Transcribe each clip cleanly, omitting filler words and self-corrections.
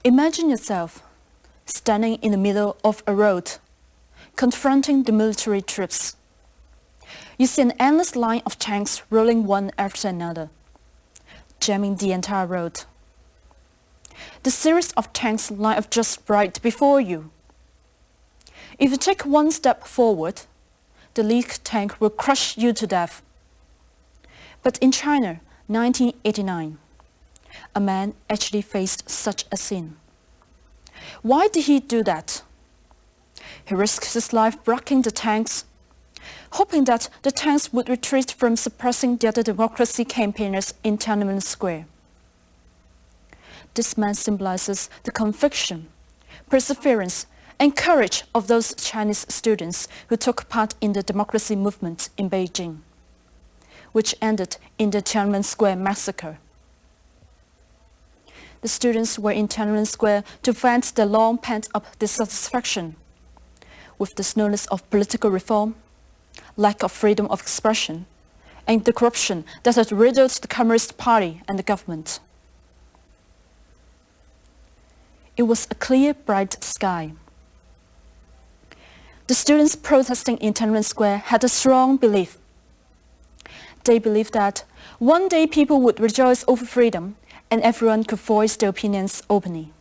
Imagine yourself standing in the middle of a road, confronting the military troops. You see an endless line of tanks rolling one after another, jamming the entire road. The series of tanks line up just right before you. If you take one step forward, the lead tank will crush you to death. But in China, 1989, a man actually faced such a scene. Why did he do that? He risked his life blocking the tanks, hoping that the tanks would retreat from suppressing the other democracy campaigners in Tiananmen Square. This man symbolizes the conviction, perseverance, and courage of those Chinese students who took part in the democracy movement in Beijing, which ended in the Tiananmen Square massacre. The students were in Tiananmen Square to vent their long pent-up dissatisfaction with the slowness of political reform, lack of freedom of expression, and the corruption that had riddled the Communist Party and the government. It was a clear, bright sky. The students protesting in Tiananmen Square had a strong belief. They believed that one day people would rejoice over freedom and everyone could voice their opinions openly.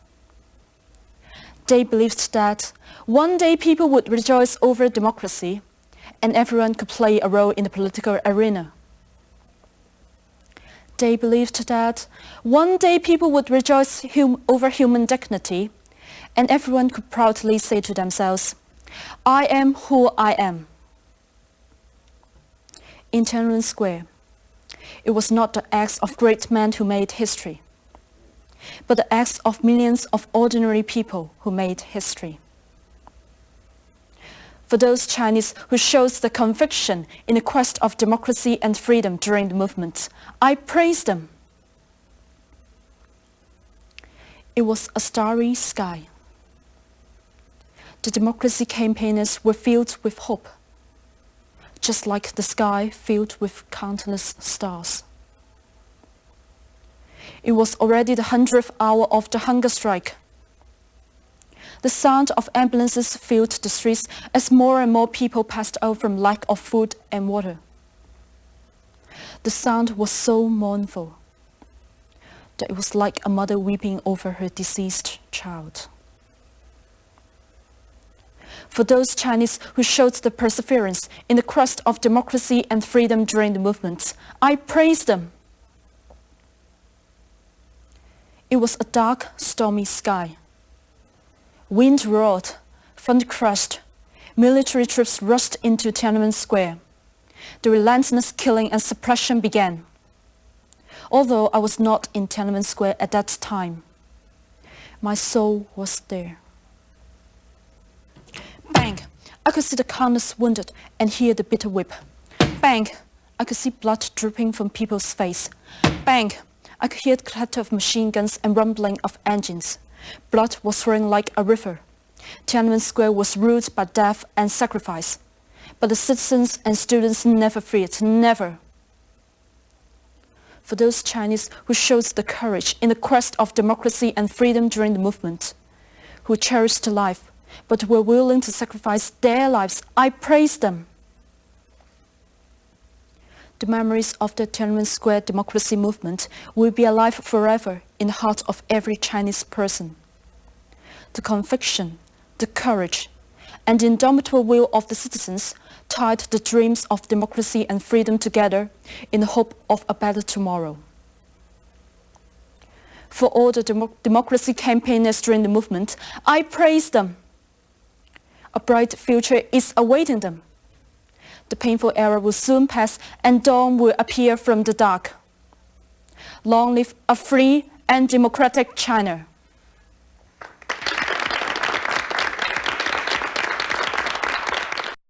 They believed that one day people would rejoice over democracy and everyone could play a role in the political arena. They believed that one day people would rejoice over human dignity and everyone could proudly say to themselves, "I am who I am." In Tiananmen Square, it was not the acts of great men who made history, but the acts of millions of ordinary people who made history. For those Chinese who showed the conviction in the quest of democracy and freedom during the movement, I praise them. It was a starry sky. The democracy campaigners were filled with hope, just like the sky filled with countless stars. It was already the 100th hour of the hunger strike. The sound of ambulances filled the streets as more and more people passed out from lack of food and water. The sound was so mournful that it was like a mother weeping over her deceased child. For those Chinese who showed the perseverance in the quest of democracy and freedom during the movement, I praise them. It was a dark, stormy sky. Wind roared, thunder crashed, military troops rushed into Tiananmen Square. The relentless killing and suppression began. Although I was not in Tiananmen Square at that time, my soul was there. Bang! I could see the countless wounded and hear the bitter whip. Bang! I could see blood dripping from people's face. Bang! I could hear the clatter of machine guns and rumbling of engines. Blood was flowing like a river. Tiananmen Square was ruled by death and sacrifice. But the citizens and students never feared, never. For those Chinese who showed the courage in the quest of democracy and freedom during the movement, who cherished life, but were willing to sacrifice their lives, I praise them. The memories of the Tiananmen Square democracy movement will be alive forever in the heart of every Chinese person. The conviction, the courage, and the indomitable will of the citizens tied the dreams of democracy and freedom together in the hope of a better tomorrow. For all the democracy campaigners during the movement, I praise them. A bright future is awaiting them. The painful era will soon pass and dawn will appear from the dark. Long live a free and democratic China.